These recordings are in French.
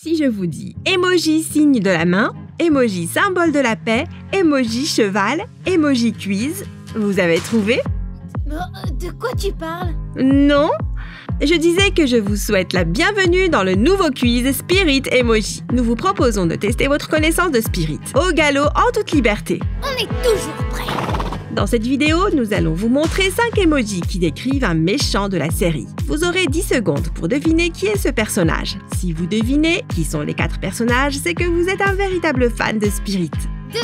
Si je vous dis emoji signe de la main, emoji symbole de la paix, emoji cheval, emoji quiz, vous avez trouvé? De quoi tu parles? Non? Je disais que je vous souhaite la bienvenue dans le nouveau quiz Spirit Emoji. Nous vous proposons de tester votre connaissance de Spirit, au galop en toute liberté. On est toujours prêts. Dans cette vidéo, nous allons vous montrer 5 emojis qui décrivent un méchant de la série. Vous aurez 10 secondes pour deviner qui est ce personnage. Si vous devinez qui sont les 4 personnages, c'est que vous êtes un véritable fan de Spirit. 2, 1,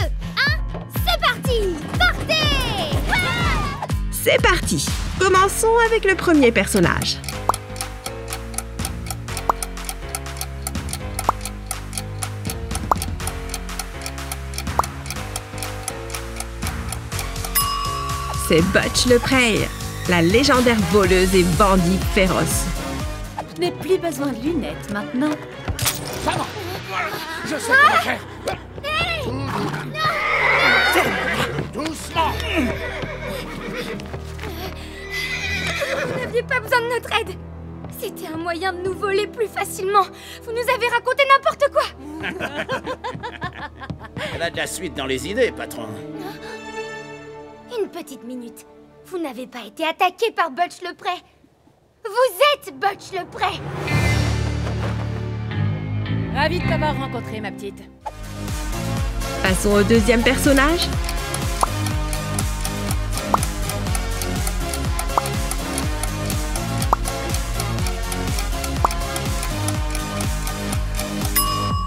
c'est parti! Partez! Ah! C'est parti! Commençons avec le premier personnage. C'est Butch le Prey, la légendaire voleuse et bandit féroce. Je n'ai plus besoin de lunettes maintenant. Pardon. Je sais comment faire. Doucement. Vous n'aviez pas besoin de notre aide. C'était un moyen de nous voler plus facilement. Vous nous avez raconté n'importe quoi. Elle a de la suite dans les idées, patron. Une petite minute. Vous n'avez pas été attaqué par Butch le Prey. Vous êtes Butch le Prey. Ravie de t'avoir rencontré, ma petite. Passons au deuxième personnage.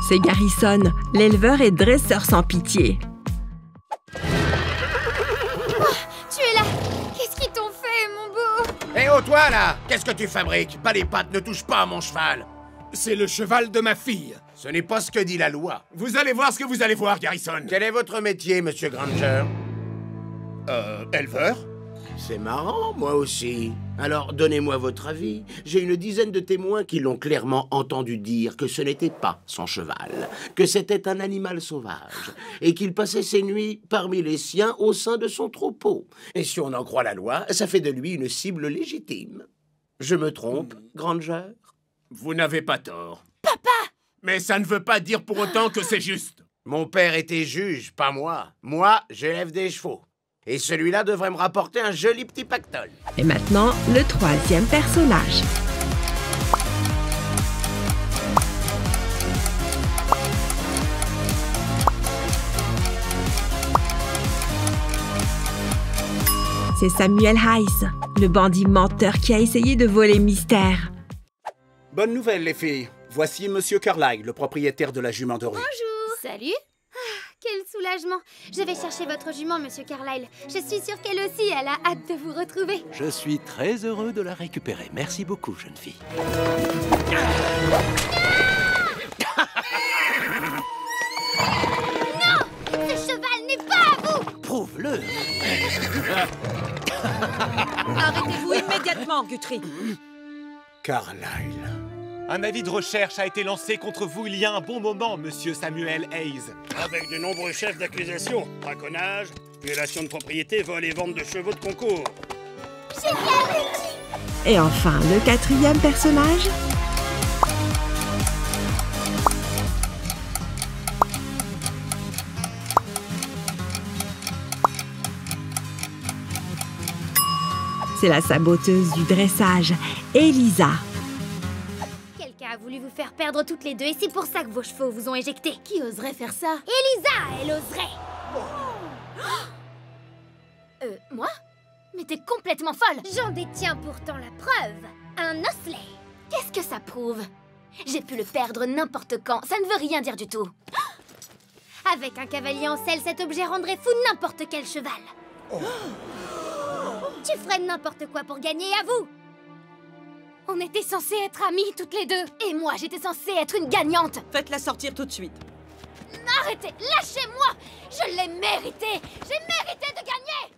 C'est Garrison, l'éleveur et dresseur sans pitié. Tu es là. Qu'est-ce qu'ils t'ont fait, mon beau? Eh oh, toi, là! Qu'est-ce que tu fabriques? Pas les pattes, ne touche pas à mon cheval! C'est le cheval de ma fille. Ce n'est pas ce que dit la loi. Vous allez voir ce que vous allez voir, Garrison. Quel est votre métier, monsieur Granger? Éleveur? C'est marrant, moi aussi. Alors, donnez-moi votre avis. J'ai une dizaine de témoins qui l'ont clairement entendu dire que ce n'était pas son cheval, que c'était un animal sauvage, et qu'il passait ses nuits parmi les siens au sein de son troupeau. Et si on en croit la loi, ça fait de lui une cible légitime. Je me trompe, Granger? Vous n'avez pas tort. Papa! Mais ça ne veut pas dire pour autant que c'est juste. Mon père était juge, pas moi. Moi, j'élève des chevaux. Et celui-là devrait me rapporter un joli petit pactole. Et maintenant, le troisième personnage. C'est Samuel Hayes, le bandit menteur qui a essayé de voler Mystère. Bonne nouvelle, les filles. Voici Monsieur Carlyle, le propriétaire de la jument dorée. Bonjour. Salut. Quel soulagement. Je vais chercher votre jument, Monsieur Carlyle. Je suis sûre qu'elle aussi, elle a hâte de vous retrouver. Je suis très heureux de la récupérer. Merci beaucoup, jeune fille. Non! Ce cheval n'est pas à vous! Prouve-le. Arrêtez-vous immédiatement, Guthrie. Carlyle. Un avis de recherche a été lancé contre vous il y a un bon moment, monsieur Samuel Hayes. Avec de nombreux chefs d'accusation. Braconnage, violation de propriété, vol et vente de chevaux de concours. Et enfin, le quatrième personnage. C'est la saboteuse du dressage, Elisa. Quelqu'un a voulu vous faire perdre toutes les deux et c'est pour ça que vos chevaux vous ont éjecté. Qui oserait faire ça? Elisa, elle oserait. Moi? Mais t'es complètement folle. J'en détiens pourtant la preuve. Un osselet. Qu'est-ce que ça prouve? J'ai pu le perdre n'importe quand. Ça ne veut rien dire du tout. Avec un cavalier en selle, cet objet rendrait fou n'importe quel cheval. Tu ferais n'importe quoi pour gagner, à vous. On était censés être amis toutes les deux. Et moi, j'étais censée être une gagnante. Faites-la sortir tout de suite. Arrêtez, lâchez-moi. Je l'ai mérité. J'ai mérité de gagner.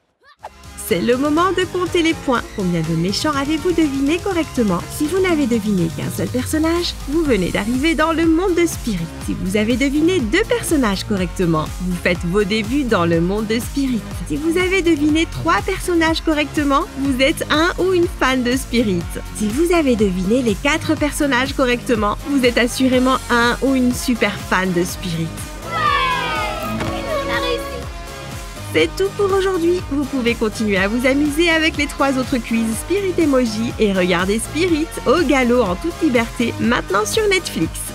C'est le moment de compter les points. Combien de méchants avez-vous deviné correctement? Si vous n'avez deviné qu'un seul personnage, vous venez d'arriver dans le monde de Spirit. Si vous avez deviné 2 personnages correctement, vous faites vos débuts dans le monde de Spirit. Si vous avez deviné 3 personnages correctement, vous êtes un ou une fan de Spirit. Si vous avez deviné les 4 personnages correctement, vous êtes assurément un ou une super fan de Spirit. C'est tout pour aujourd'hui. Vous pouvez continuer à vous amuser avec les 3 autres quiz Spirit Emoji et regarder Spirit au galop en toute liberté maintenant sur Netflix.